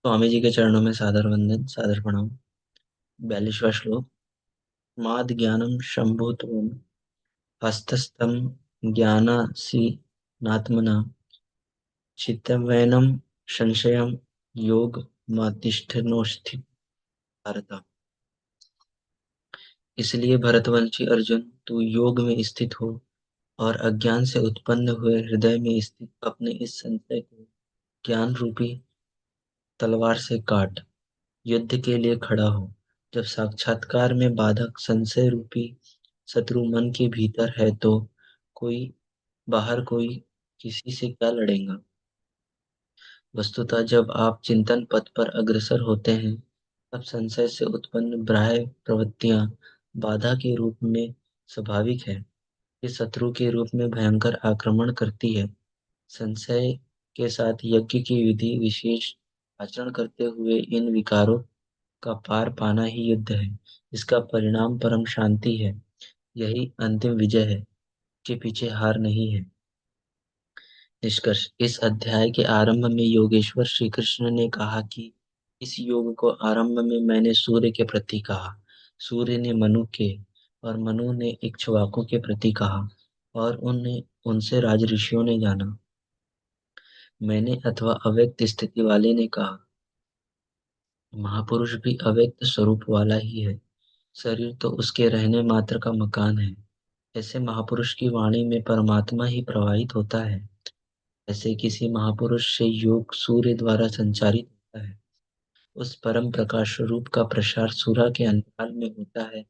स्वामी जी के चरणों में सादर वंदन, सादर प्रणाम। 42वां श्लोक। माद ज्ञानम शंभुत्वम हस्तस्थम ज्ञानासीनात्मना चित्तवैनम संशयम योग मातिष्ठनोस्थित भारत। इसलिए भरतवंशी अर्जुन, तू योग में स्थित हो और अज्ञान से उत्पन्न हुए हृदय में स्थित अपने इस संशय को ज्ञान रूपी तलवार से काट युद्ध के लिए खड़ा हो। जब साक्षात्कार में बाधक संशय रूपी शत्रु मन के भीतर है तो कोई बाहर कोई किसी से क्या लड़ेगा। वस्तुतः जब आप चिंतन पथ पर अग्रसर होते हैं तब संशय से उत्पन्न बाह्य प्रवृत्तियां बाधा के रूप में स्वाभाविक है। ये शत्रु के रूप में भयंकर आक्रमण करती है। संशय के साथ यज्ञ की विधि विशेष आचरण करते हुए इन विकारों का पार पाना ही युद्ध है। इसका परिणाम परम शांति है। यही अंतिम विजय है के पीछे हार नहीं है। निष्कर्ष। इस अध्याय के आरंभ में योगेश्वर श्री कृष्ण ने कहा कि इस योग को आरंभ में मैंने सूर्य के प्रति कहा, सूर्य ने मनु के और मनु ने इक्ष्वाकुओं के प्रति कहा और उन्हें उनसे राजऋषियों ने जाना। मैंने अथवा अव्यक्त स्थिति वाले ने कहा। महापुरुष भी अव्यक्त स्वरूप वाला ही है। शरीर तो उसके रहने मात्र का मकान है। ऐसे महापुरुष की वाणी में परमात्मा ही प्रवाहित होता है। ऐसे किसी महापुरुष से योग सूर्य द्वारा संचारित होता है। उस परम प्रकाश रूप का प्रसार सूर्य के अंतराल में होता है।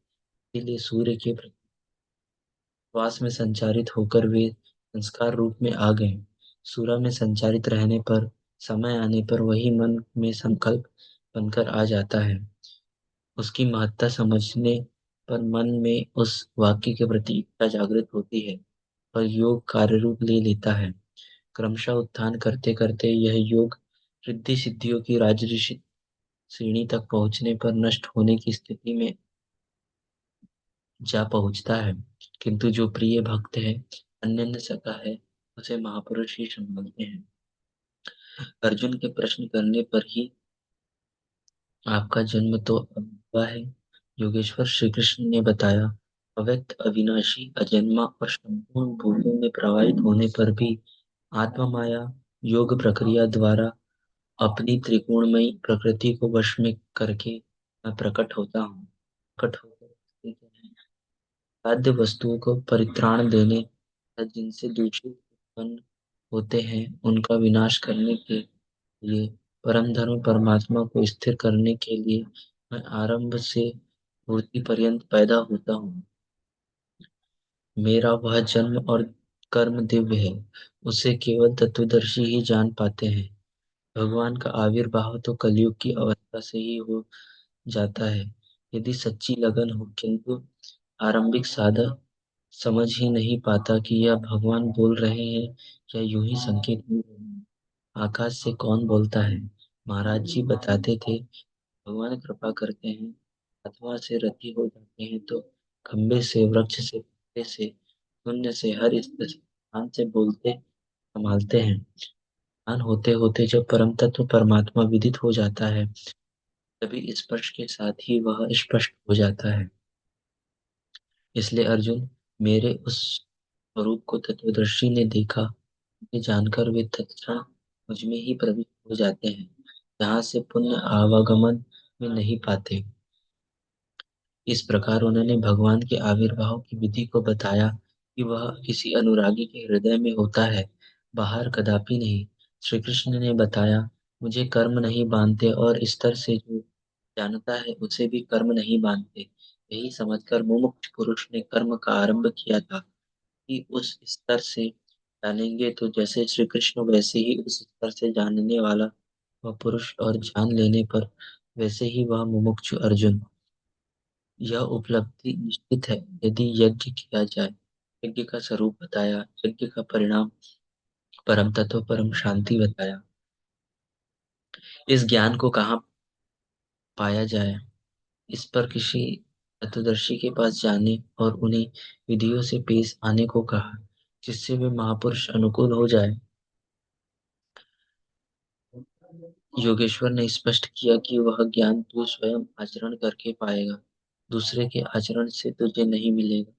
इसलिए सूर्य के प्रकाश में संचारित होकर वे संस्कार रूप में आ गए। सूर्य में संचारित रहने पर समय आने पर वही मन में संकल्प बनकर आ जाता है। उसकी महत्ता समझने पर मन में उस वाक्य के प्रति इच्छा जागृत होती है और योग कार्य रूप ले लेता है। क्रमशः उत्थान करते करते यह योग रिद्धि सिद्धियों की राजऋषि श्रेणी तक पहुंचने पर नष्ट होने की स्थिति में जा पहुंचता है। किंतु जो प्रिय भक्त है, अनन्य सखा है, उसे महापुरुष ही संभालते हैं। अर्जुन के प्रश्न करने पर ही आपका जन्म तो अब हुआ है। योगेश्वर श्री कृष्ण ने बताया। अव्यक्त अविनाशी अजन्मा और संपूर्ण भूतों में प्रवाहित होने पर भी आत्मा माया योग प्रक्रिया द्वारा अपनी त्रिकोणमयी प्रकृति को वश में करके मैं प्रकट होता हूँ। प्रकट होकर साध्य वस्तुओं को परित्राण देने तथा जिनसे दूषित उत्पन्न होते हैं उनका विनाश करने के लिए परम धर्म परमात्मा को स्थिर करने के लिए मैं आरंभ से मूर्ति पर्यंत पैदा होता हूँ। मेरा वह जन्म और कर्म दिव्य है। उसे केवल तत्वदर्शी ही जान पाते हैं। भगवान का आविर्भाव तो कलयुग की अवस्था से ही हो जाता है। यदि सच्ची लगन हो, किंतु आरंभिक साधक समझ ही नहीं पाता कि यह भगवान बोल रहे हैं या यूं ही संकेत मिल रहे हैं। आकाश से कौन बोलता है। महाराज जी बताते थे, भगवान कृपा करते हैं, अथवा से रति हो जाते हैं तो खंबे से, वृक्ष से, पत्ते से, शून्य से, हर स्थान से बोलते संभालते हैं। ज्ञान होते होते जब परम तत्व परमात्मा विदित हो जाता है तभी स्पर्श के साथ ही वह स्पष्ट हो जाता है। इसलिए अर्जुन, मेरे उस स्वरूप को तत्वदर्शी ने देखा। ये जानकर वे तत्क्षण मुझ में ही प्रविष्ट हो जाते हैं, जहाँ से पुण्य आवागमन में नहीं पाते। इस प्रकार उन्होंने भगवान के आविर्भाव की विधि को बताया कि वह किसी अनुरागी के हृदय में होता है, बाहर कदापि नहीं। श्री कृष्ण ने बताया, मुझे कर्म नहीं बांधते और स्तर से जो जानता है उसे भी कर्म नहीं बांधते। यही समझकर मुमुक्षु पुरुष ने कर्म का आरंभ किया था कि उस स्तर से जानेंगे तो जैसे श्री कृष्ण वैसे ही उस स्तर से जानने वाला वह पुरुष और जान लेने पर वैसे ही वह मुमुक्षु अर्जुन। यह उपलब्धि निश्चित है यदि यज्ञ किया जाए। यज्ञ का स्वरूप बताया, यज्ञ का परिणाम परम तत्व परम शांति बताया। इस ज्ञान को कहाँ पाया जाए, इस पर किसी तत्वदर्शी के पास जाने और उन्हें विधियों से पेश आने को कहा, जिससे वे महापुरुष अनुकूल हो जाए। योगेश्वर ने स्पष्ट किया कि वह ज्ञान तू स्वयं आचरण करके पाएगा, दूसरे के आचरण से तुझे नहीं मिलेगा।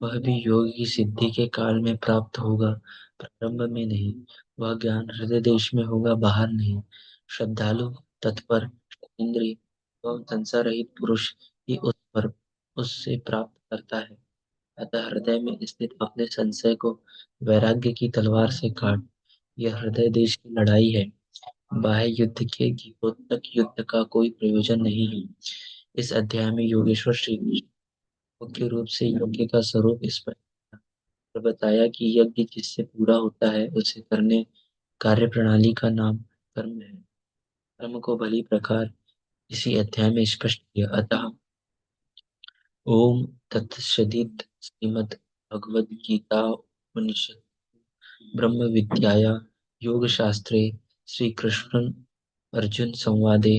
वह भी योग की सिद्धि के काल में प्राप्त होगा, प्रारंभ में नहीं। वह ज्ञान हृदय देश में होगा, बाहर नहीं। श्रद्धालु, तत्पर, इंद्रिय एवं संसार रहित पुरुष ही उससे प्राप्त करता है। अतः हृदय में स्थित अपने संशय को वैराग्य की तलवार से काट। यह हृदय देश की लड़ाई है। बाह्य युद्ध के गीतोत्तक युद्ध का कोई प्रयोजन नहीं है। इस अध्याय में योगेश्वर श्री कृष्ण मुख्य रूप से यज्ञ का स्वरूप स्पष्ट और बताया कि यज्ञ जिससे पूरा होता है उसे करने कार्य प्रणाली का नाम कर्म है। कर्म को भली प्रकार इसी अध्याय में स्पष्ट किया। अतः ओम तत्सदित श्रीमद् भगवद गीता उपनिषद ब्रह्म विद्याया योग शास्त्रे श्री कृष्ण अर्जुन संवादे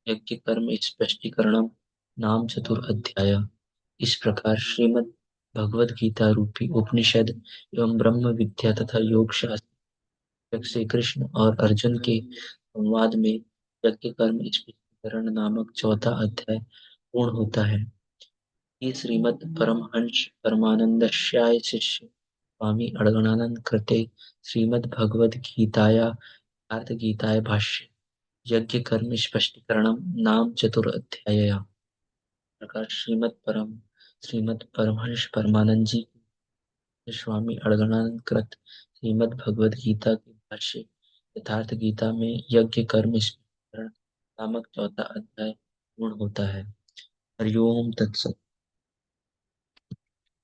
यज्ञ कर्म स्पष्टीकरणम नाम चतुर्अध्याय। इस प्रकार श्रीमद् भगवद गीता रूपी उपनिषद एवं ब्रह्म विद्या तथा योग शास्त्र श्री कृष्ण और अर्जुन के संवाद में यज्ञ कर्म स्पष्टीकरण नामक चौथा अध्याय पूर्ण होता है। ये श्रीमद् परमहंस परमानंदस्याय शिष्य स्वामी अड़गड़ानंद कृते श्रीमद् भगवद गीताया अर्थ गीताय भाष्य यज्ञ कर्म स्पष्टीकरणम नाम चतुर्अध्याय। प्रकार श्रीमद् परमहंस परमानंद जी स्वामी अड़गड़ानंद कृत श्रीमद् भगवद गीता के भाष्य यथार्थ गीता में यज्ञ कर्म स्मरण नामक चौथा अध्याय पूर्ण होता है। हरिओम तत्सत।